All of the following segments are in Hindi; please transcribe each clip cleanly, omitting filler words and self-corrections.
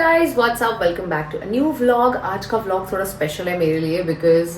Guys what's up, welcome back to a new vlog. आज का व्लॉग थोड़ा स्पेशल है मेरे लिए बिकॉज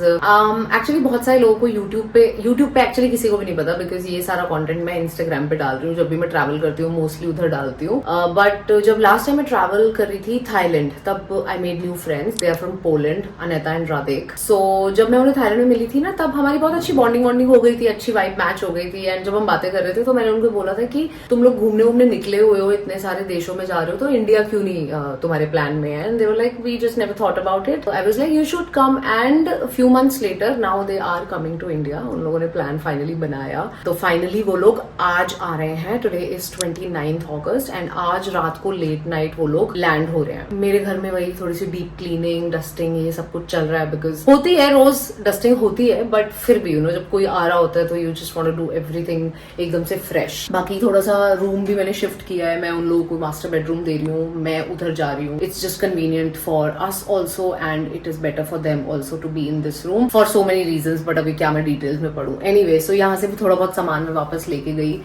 एक्चुअली बहुत सारे लोगों को यूट्यूब पे एक्चुअली किसी को भी नहीं पता बिकॉज ये सारा कंटेंट मैं इंस्टाग्राम पे डाल रही हूँ। जब भी मैं ट्रैवल करती हूँ मोस्टली उधर डालती हूँ। बट जब लास्ट टाइम मैं ट्रैवल कर रही थी थाईलैंड, तब I made new friends. They are from Poland, Aneta and Radek. So जब मैं उन्हें थाईलैंड में मिली थी ना, तब हमारी बहुत अच्छी बॉन्डिंग हो गई थी, अच्छी वाइब मैच हो गई थी। एंड जब हम बातें कर रहे थे तो मैंने उनको बोला था कि तुम लोग घूमने निकले हुए हो, इतने सारे देशों में जा रहे हो, तो इंडिया क्यों नहीं तुम्हारे प्लान में है। And they were like we just never thought about it. I was like you should come. And few months later now they are coming to India. उन लोगों ने प्लान फाइनली बनाया, तो फाइनली वो लोग आज आ रहे हैं। Today is 29th August and आज रात को लेट नाइट वो लोग लैंड हो रहे हैं। मेरे घर में वही थोड़ी सी डीप क्लीनिंग, डस्टिंग, ये सब कुछ चल रहा है बिकॉज होती है, रोज डस्टिंग होती है, बट फिर भी जब कोई आ रहा होता है तो you just want to do everything एकदम से फ्रेश। बाकी थोड़ा सा रूम भी मैंने शिफ्ट किया है। मैं उन लोगों को मास्टर बेडरूम दे रही हूँ, मैं उधर जा रही हूँ। It's just convenient for us also and it is better for them also to be in this room for so many reasons. But अभी क्या मैं डिटेल्स में पढ़ूं। एनीवे, सो यहाँ से भी थोड़ा बहुत सामान मैं वापस लेके गई,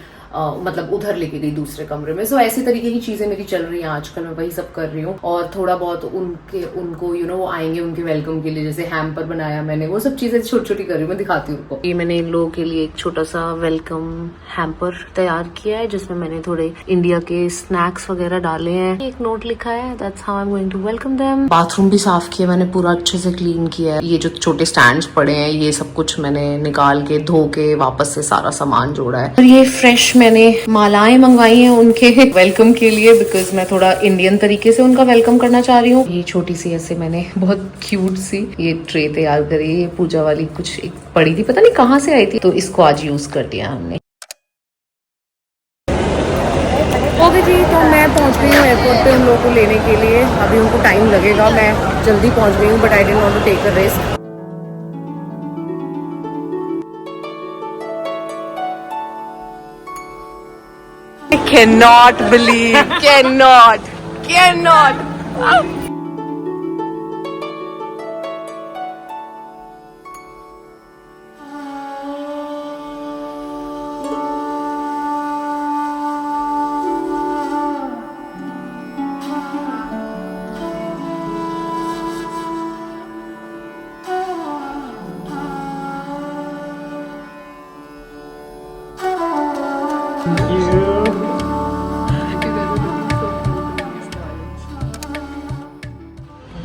मतलब उधर लेके गई दूसरे कमरे में। सो ऐसी तरीके की चीजें मेरी चल रही हैं आजकल। मैं वही सब कर रही हूँ और थोड़ा बहुत उनको वो आएंगे उनके वेलकम के लिए, जैसे हैम्पर बनाया मैंने, वो सब चीजें छोटी छोटी कर रही हूँ, मैं दिखाती हूँ उनको। ये मैंने इन लोगों के लिए एक छोटा सा वेलकम हैम्पर तैयार किया है जिसमें मैंने थोड़े इंडिया के स्नैक्स वगैरह डाले हैं। एक नोट लिखा है, that's how I am going to welcome them. Bathroom भी साफ किया मैंने, पूरा अच्छे से क्लीन किया है। ये जो छोटे स्टैंड्स पड़े हैं ये सब कुछ मैंने निकाल के धो के वापस से सारा सामान जोड़ा है। और ये फ्रेश मैंने मालाएं मंगवाई हैं उनके वेलकम के लिए बिकॉज मैं थोड़ा इंडियन तरीके से उनका वेलकम करना चाह रही हूँ। ये छोटी सी ऐसे मैंने बहुत क्यूट सी ये ट्रे तैयार करी। ये पूजा वाली कुछ एक पड़ी थी, पता नहीं कहाँ से आई थी, तो इसको आज यूज कर दिया हमने। ओके जी, तो मैं पहुंच गई हूँ एयरपोर्ट पे उन लोगों को लेने के लिए। अभी उनको टाइम लगेगा, मैं जल्दी पहुंच गई हूँ but I didn't want to take a risk. I cannot believe, cannot.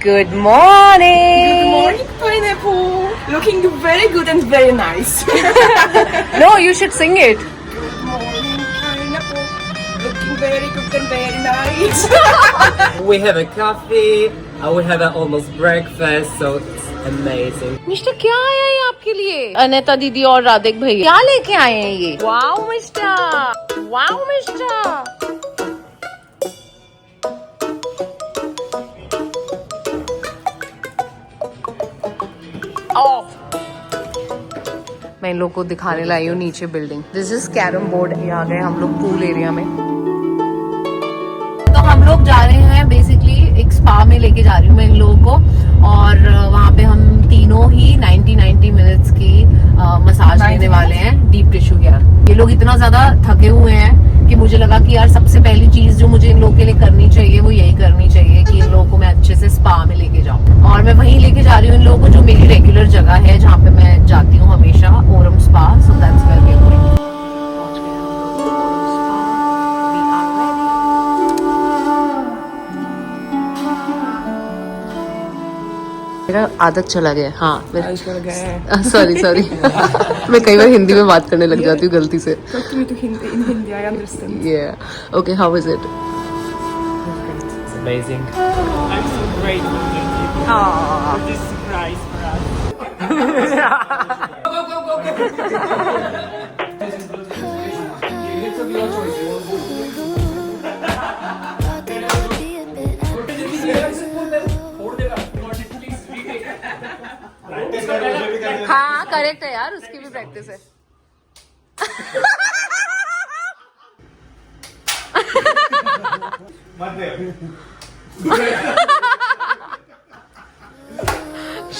Good morning. Good morning, pineapple. Looking very good and very nice. No, you should sing it. Good morning, pineapple. Looking very good and very nice. We have a coffee, we have almost breakfast, so it's amazing. Mister क्या आया है आपके लिए? अनेता दीदी और राधिक भैया क्या लेके आए हैं ये? Wow mister, wow mister. मैं इन लोग को दिखाने लाई हूँ नीचे building. This is carrom board. ये आ गए हम लोग पूल एरिया में। तो हम लोग जा रहे हैं बेसिकली एक स्पा में, लेके जा रही हूँ मैं इन लोगों को। और वहाँ पे हम तीनों ही 90 मिनट्स की मसाज लेने वाले हैं, डीप टिश्यू केयर। ये लोग इतना ज्यादा थके हुए हैं कि मुझे लगा कि यार सबसे पहली चीज जो मुझे इन लोगों के लिए करनी चाहिए वो यही करनी चाहिए कि इन लोगों को मैं अच्छे से स्पा में लेके जाऊँ। और मैं वहीं लेके जा रही हूँ इन लोगों को जो मेरी रेगुलर जगह है जहाँ पे मैं जाती हूँ हमेशा, Oram spa. So that's where we are going. मेरा आदत चला गया। हाँ, सॉरी मैं कई बार हिंदी में बात करने लग जाती हूँ गलती से। Talk to me to in Hindi, I understand. Yeah. Okay, how is it? It's amazing. I'm so grateful for this surprise for us. हाँ करेक्ट है यार, उसकी भी प्रैक्टिस है।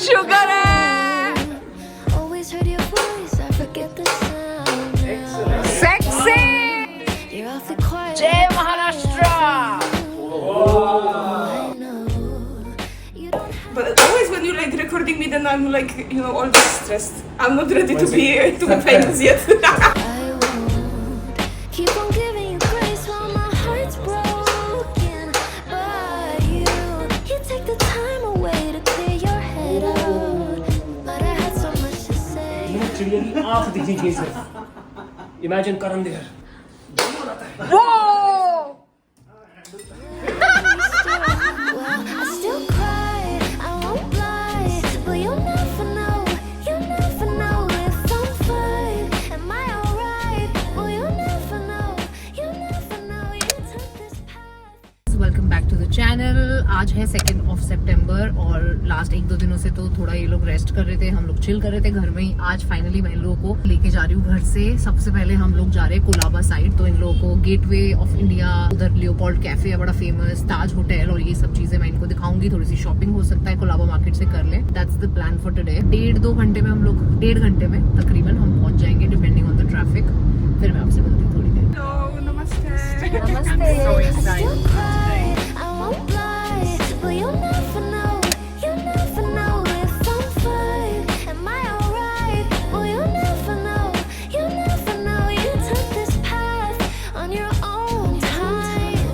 शुगर है। सेक्सी। जय Maharashtra. when you're like recording me, then I'm like, you know, always stressed. I'm not ready to be famous yet. I won't keep on giving you grace while my heart's broken. But you take the time away to clear your head out. But I had so much to say. Really आँख दिखी कैसे? Imagine Karan there. Well, I still cry, I won't lie. But you'll never know if I'm fine. Am I alright? Well, you'll never know. You took this path. Welcome back to the channel. आज है 2 सितंबर और लास्ट 1-2 दिनों से तो थोड़ा ये लोग रेस्ट कर रहे थे, हम लोग चिल कर रहे थे घर में ही। आज फाइनली मैं इन लोगों को लेके जा रही हूँ घर से। सबसे पहले हम लोग जा रहे हैं कोलाबा साइड, तो इन लोगों को गेटवे ऑफ इंडिया, उधर लियोपोल्ड कैफे है बड़ा फेमस, ताज होटल और ये सब चीजें मैं इनको दिखाऊंगी। थोड़ी सी शॉपिंग हो सकता है कोलाबा मार्केट से कर ले। That's the plan for today. 1.5-2 घंटे में हम लोग 1.5 घंटे में तकरीबन हम पहुंच जाएंगे, डिपेंडिंग ऑन द ट्रैफिक। फिर मैं आपसे मिलती हूँ थोड़ी देर। Hello, namaste. नमस्ते। So I excited. still cry, I won't lie. But you'll never know if I'm fine. Am I alright? Well, you'll never know. You took this path on your own time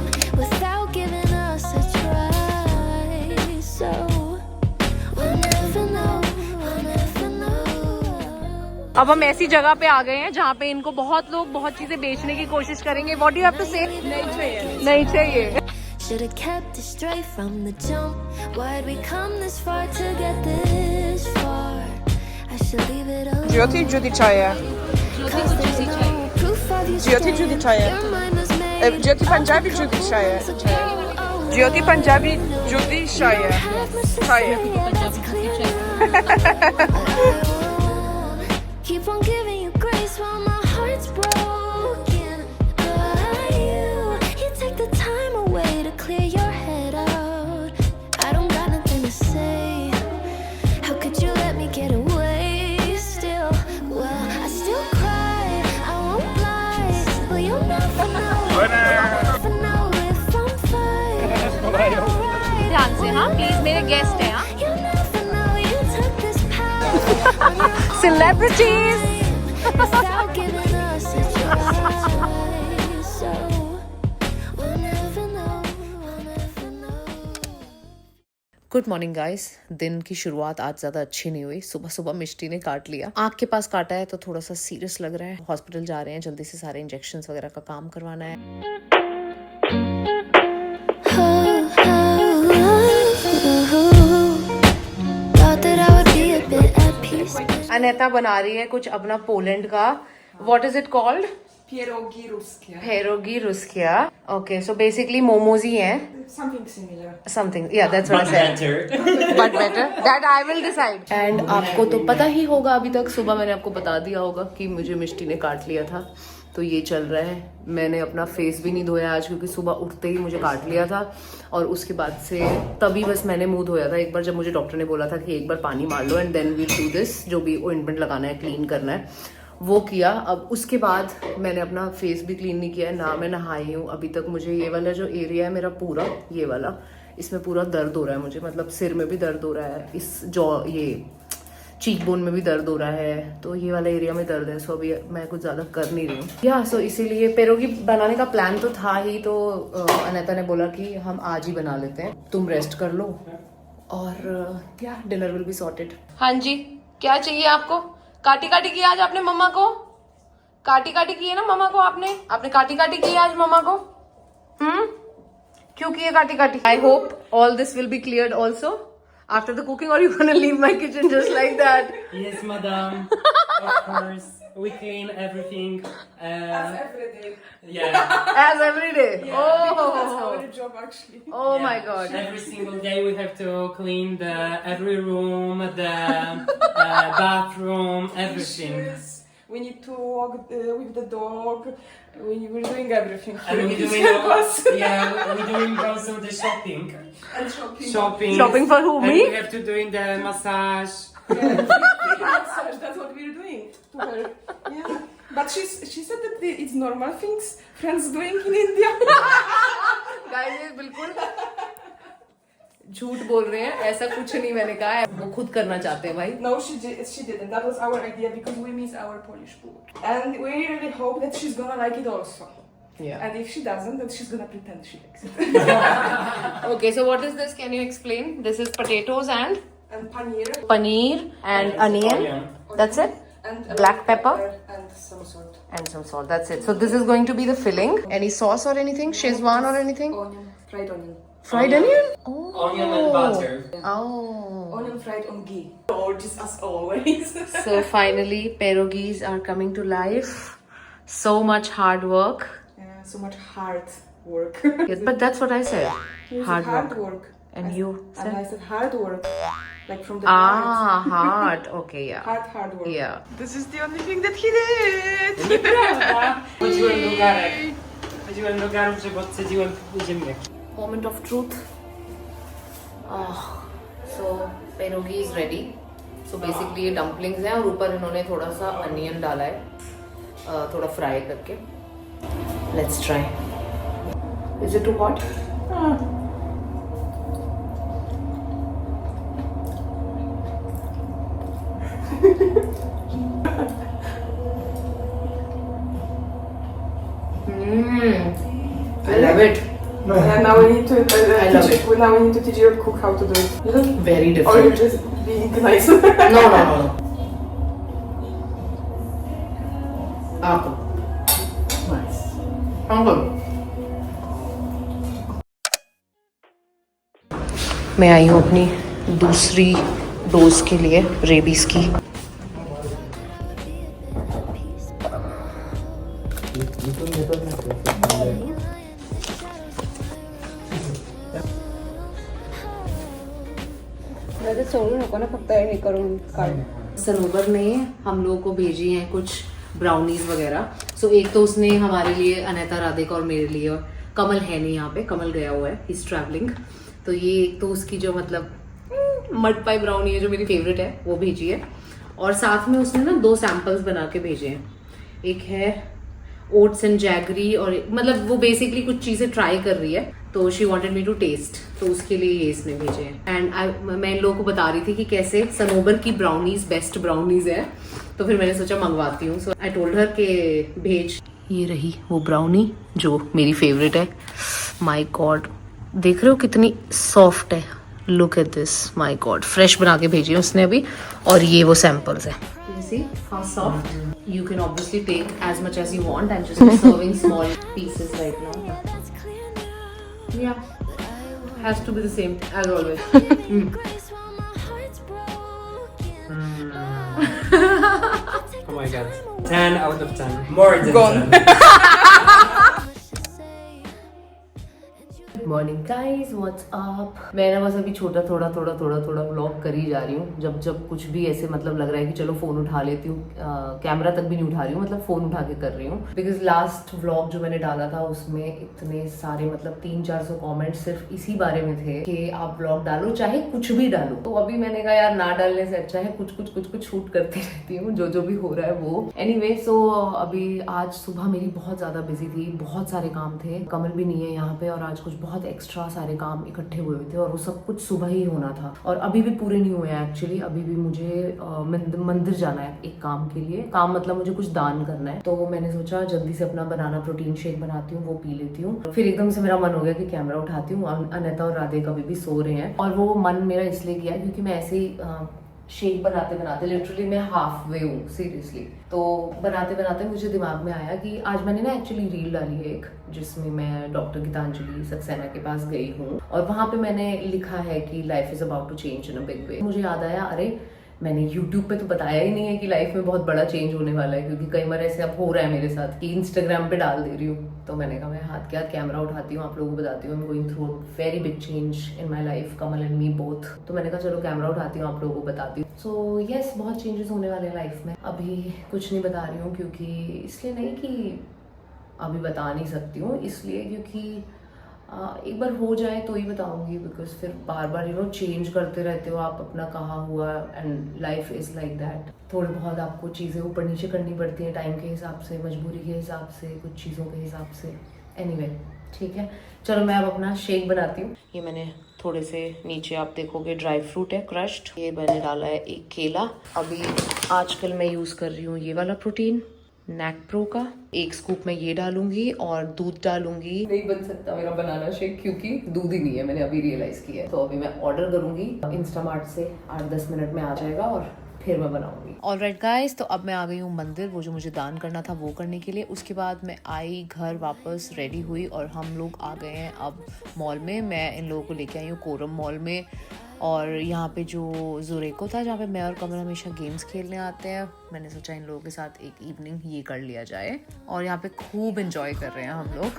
without giving us a try. So we'll never know. अब हम ऐसी जगह पे आ गए हैं जहाँ पे इनको बहुत लोग बहुत चीजें बेचने की कोशिश करेंगे। What do you have to say? नहीं चाहिए। Should have kept it straight from the jump. Why'd we come this far to get this far? I should leave it alone. Jyoti Judy Chaya. 'Cause there's no proof of you Jyoti staying. Judy Chaya. Your mind was made. Jyoti Punjabi Judy Chaya. So go on. Jyoti Punjabi Judy Chaya. Have much to Chaya. say, that's clear now. I won't keep on giving you grace while my heart's broken. But you take the time away to clear your head out. I don't got nothing to say. How could you let me get away still? Well, I still cry, I won't lie. But you'll never know if I'm fine. Am I alright? ध्यान से हाँ, प्लीज मेरे गेस्ट हैं हाँ। You'll never know you took this path on your own Celebrities. without giving us a try. So we'll never know. Good morning guys. दिन की शुरुआत आज ज्यादा अच्छी नहीं हुई। सुबह सुबह मिष्टी ने काट लिया, आँख के पास काटा है तो थोड़ा सा सीरियस लग रहा है। हॉस्पिटल जा रहे हैं, जल्दी से सारे इंजेक्शंस वगैरह का काम करवाना है। Thought that I would be a bit at peace. अनेता बना रही है कुछ अपना पोलैंड का, what is it called? Pierogi Ruskie. Pierogi ruskie. Okay, so basically momos ही हैं। Something similar. समथिंग, या that's what I said, but better that I will decide. And आपको तो पता ही होगा, अभी तक सुबह मैंने आपको बता दिया होगा कि मुझे मिष्टी ने काट लिया था, तो ये चल रहा है। मैंने अपना फेस भी नहीं धोया आज, क्योंकि सुबह उठते ही मुझे काट लिया था और उसके बाद से तभी बस मैंने मुंह धोया था एक बार, जब मुझे डॉक्टर ने बोला था कि एक बार पानी मार लो and then we'll do this, जो भी ऑइंटमेंट लगाना है, क्लीन करना है, वो किया। अब उसके बाद मैंने अपना फेस भी क्लीन नहीं किया है, ना मैं नहाई हूँ अभी तक। मुझे ये वाला जो एरिया है मेरा पूरा, ये वाला, इसमें पूरा दर्द हो रहा है मुझे, मतलब सिर में भी दर्द हो रहा है, इस जॉ ये चीक बोन में भी दर्द हो रहा है, तो ये वाला एरिया में दर्द है। सो अभी मैं कुछ ज़्यादा कर नहीं रही हूँ या सो इसीलिए पेरोगी बनाने का प्लान तो था ही, तो अनेता ने बोला कि हम आज ही बना लेते हैं, तुम रेस्ट कर लो और या डिनर विल बी सॉर्टेड। हाँ जी, क्या चाहिए आपको? काटी काटी की आज आपने मम्मा को? काटी काटी की है ना मम्मा को आपने काटी काटी की आज मम्मा को? क्यों की है काटी काटी? I hope all this will be cleared also after the cooking, or you gonna leave my kitchen just like that? Yes, madam. Of course, we clean everything. Every day. Yeah, As every day. That's Oh, our job actually. oh yeah. my god. Every single day we have to clean every room, the bathroom, everything. Dishes. We need to walk with the dog. We're doing everything. And we're Please doing help us. we're doing also the shopping. And shopping. Shopping for who? And Me? we have to doing the massage. Massage, that's what we're doing to her. Yeah. But she said that it's normal things friends doing in India. Guys, ये बिल्कुल झूठ बोल रहे हैं, ऐसा कुछ नहीं मैंने कहा है, वो खुद करना चाहते हैं भाई. No, she didn't. That was our idea because we miss our Polish food, and we really hope that she's gonna like it also. Yeah. And if she doesn't, then she's gonna pretend she likes it. Okay, so what is this? Can you explain? This is potatoes and And paneer. paneer and onion. That's it. And Black pepper. and some salt. And some salt. That's it. So this is going to be the filling. Any sauce or anything? Szechuan or anything? Onion, fried onion. Fried onion? Oh. Onion and butter. Oh. Onion fried on ghee. Or just as always. So finally, pierogies are coming to life. So much hard work. Yeah, so much hard work. Yes, but that's what I said. You Hard said hard work. work. And I you said, and I said hard work. Like from the Ah, hard. Okay, yeah. hard work. Yeah. This is the only thing that he did. Chodziłem do garek. Chodziłem do garów, żeby odcedziłem ziemniaki. Moment of truth. So pierogi is ready. So basically ये dumplings हैं और ऊपर इन्होंने थोड़ा सा onion डाला है, थोड़ा फ्राई करके. Let's try. Is it too hot? I love it. And now we need to I love teach. Now we need to teach your cook how to do it. Very Or you're different. just being nice. No. Ah, nice. Uncle. मैं आई हूँ अपनी दूसरी डोज के लिए रेबीज की. सनोबर ने हम लोगों को भेजी हैं कुछ ब्राउनीज वगैरह. सो एक तो उसने हमारे लिए, अनीता, राधिका और मेरे लिए, और कमल है नहीं यहाँ पे, कमल गया हुआ है, ही इज ट्रैवलिंग. तो ये एक तो उसकी जो मतलब मड पाई ब्राउनी है जो मेरी फेवरेट है वो भेजी है. और साथ में उसने ना 2 सैम्पल्स बना के भेजे हैं. एक है ओट्स एंड जैगरी, और मतलब वो बेसिकली कुछ चीज़ें ट्राई कर रही है, तो she wanted me to taste, तो उसके लिए ये इसने भेजे हैं. एंड मैं इन लोगों को बता रही थी कि कैसे सनोबर की ब्राउनीज बेस्ट ब्राउनीज है, तो फिर मैंने सोचा मंगवाती हूँ. सो आई टोल्ड हर के भेज. ये रही वो ब्राउनी जो मेरी फेवरेट है. माय गॉड, देख रहे हो कितनी सॉफ्ट है. Look at this, my God. Fresh बना के भेजी है उसने अभी. और ये वो सैंपल्स है. You see how soft? You can obviously take as much as you want. I'm just serving small pieces right now. Yeah, has to be the same as always. Oh my god. 10 out of 10. More than Gone. 10. Morning guys, what's up. मैं ना बस अभी थोड़ा व्लॉग कर ही जा रही हूँ. जब कुछ भी ऐसे मतलब लग रहा है कि चलो फोन उठा लेती हूँ, कैमरा तक भी नहीं उठा रही हूँ, मतलब फोन उठा के कर रही हूँ. बिकॉज लास्ट व्लॉग जो मैंने डाला था उसमें इतने सारे मतलब 300-400 कमेंट सिर्फ इसी बारे में थे कि आप व्लॉग डालो, चाहे कुछ भी डालो. तो अभी मैंने कहा यार ना डालने से अच्छा है कुछ शूट करती रहती हूँ, जो भी हो रहा है वो. एनीवे, सो अभी आज सुबह मेरी बहुत ज्यादा बिजी थी, बहुत सारे काम थे. कमल भी नहीं है यहाँ पे, और आज कुछ बहुत एक्स्ट्रा सारे काम इकट्ठे हुए थे, और वो सब कुछ सुबह ही होना था, और अभी भी पूरे नहीं हुए हैं एक्चुअली. अभी भी मुझे मंदिर जाना है एक काम के लिए. काम मतलब मुझे कुछ दान करना है, तो मैंने सोचा जल्दी से अपना बनाना प्रोटीन शेक बनाती हूँ, वो पी लेती हूँ. फिर एकदम से मेरा मन हो गया कि कैमरा उठाती हूँ. अनीता और राधिका अभी भी सो रहे हैं, और वो मन मेरा इसलिए किया क्योंकि मैं ऐसे ही शेक बनाते लिटरली मैं हाफ वे हूँ, सीरियसली. तो बनाते मुझे दिमाग में आया कि आज मैंने ना एक्चुअली रील डाली है एक, जिसमें मैं डॉक्टर गीतांजलि सक्सेना के पास गई हूँ, और वहां पे मैंने लिखा है कि life is about to change in a big way. मुझे याद आया, अरे मैंने YouTube पे तो बताया ही नहीं है कि लाइफ में बहुत बड़ा चेंज होने वाला है, क्योंकि कई बार ऐसे अब हो रहा है मेरे साथ कि इंस्टाग्राम पे डाल दे रही हूँ. तो मैंने कहा मैं हाथ के हाथ कैमरा उठाती हूँ, आप लोगों को बताती हूँ, आई am going through a very big change in my life, Kamal and me both. तो मैंने कहा चलो कैमरा उठाती हूँ, आप लोगों को बताती हूँ. सो यस, बहुत चेंजेस होने वाले हैं लाइफ में. अभी कुछ नहीं बता रही हूँ, क्योंकि इसलिए नहीं कि अभी बता नहीं सकती हूँ, इसलिए क्योंकि एक बार हो जाए तो ही बताऊंगी. बिकॉज फिर बार बार चेंज करते रहते हो आप अपना, कहाँ हुआ, and life is like that. थोड़ी बहुत आपको चीज़ें ऊपर नीचे करनी पड़ती हैं टाइम के हिसाब से, मजबूरी के हिसाब से, कुछ चीज़ों के हिसाब से. एनीवे, ठीक है, चलो मैं अब अपना शेक बनाती हूँ. ये मैंने थोड़े से नीचे आप देखोगे ड्राई फ्रूट है क्रश्ड, ये मैंने डाला है एक केला। अभी आजकल मैं यूज कर रही हूँ ये वाला प्रोटीन नैक प्रो का, एक स्कूप में ये डालूंगी और दूध डालूंगी। नहीं बन सकता मेरा बनाना शेक क्योंकि दूध ही नहीं है, मैंने अभी रियलाइज किया है। तो अभी मैं ऑर्डर करूंगी, इंस्टामार्ट से 8-10 मिनट में आ जाएगा और फिर मैं बनाऊंगी। ऑलराइट गाइस, तो अब मैं आ गई हूँ मंदिर, वो जो मुझे दान करना था वो करने के लिए। उसके बाद मैं आई घर वापस, रेडी हुई और हम लोग आ गए हैं अब मॉल में। मैं इन लोगों को लेके आई हूँ कोरम मॉल में, और यहाँ पे जो जोरेको था जहाँ पे मैं और कमल हमेशा गेम्स खेलने आते हैं, मैंने सोचा इन लोगों के साथ एक इवनिंग ये कर लिया जाए, और यहाँ पे खूब एंजॉय कर रहे हैं हम लोग।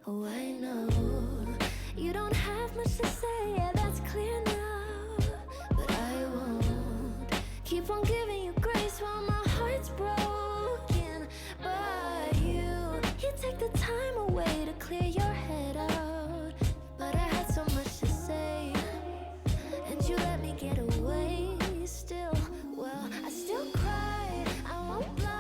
Oh, I know you don't have much to say, yeah, that's clear now. But I won't keep on giving you grace while my heart's broken. But you take the time away to clear your head out. But I had so much to say, and you let me get away still. Well, I still cry, I won't lie.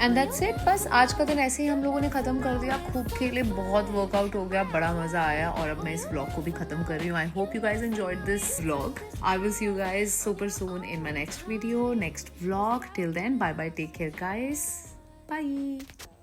And that's it, बस आज का दिन ऐसे ही हम लोगों ने ख़त्म कर दिया। खूब खेले, बहुत वर्कआउट हो गया, बड़ा मज़ा आया, और अब मैं इस व्लॉग को भी ख़त्म कर रही हूँ। I hope you guys enjoyed this vlog. I will see you guys super soon in my next video, next vlog. Till then, bye bye, take care guys, bye.